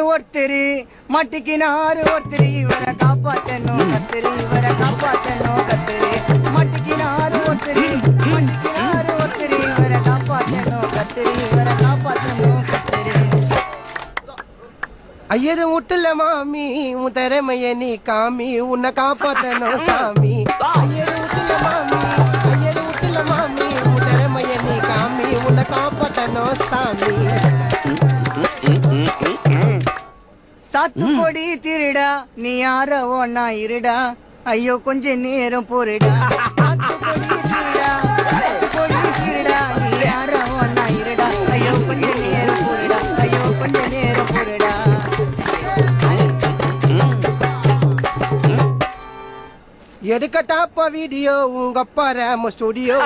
ஒருத்தரு மட்டிக்கினாரு ஒருத்தரு இவரை காப்பாத்தணும் கத்திரி இவரை காப்பாத்தணும் கத்திரி மட்டிக்கினாரு ஒருத்தரு மட்டிக்கினாரு ஒருத்தரு இவரை காப்பாத்தணும் கத்திரி இவரை காப்பாத்தணும் கத்திரி ஐயரு விட்டுல மாமி உன் திறமைய நீ காமி உன்னை காப்பாத்தணும் சாமி ஐயரு விட்டுல மாமி உன் திறமைய நீ காமி உன்னை காப்பாத்தணும் சாமி சாத்து கொடி திருடா நீ யார ஒன்னா இருடா ஐயோ கொஞ்ச நேரம் பொருடா சாத்து கொடி திருடா நீ யார ஒன்னா இருடா ஐயோ கொஞ்ச நேரம் பொருடா ஐயோ கொஞ்ச நேரம் பொருடா எடுக்கட்டாப்ப வீடியோ உங்க பாரு ஸ்டுடியோ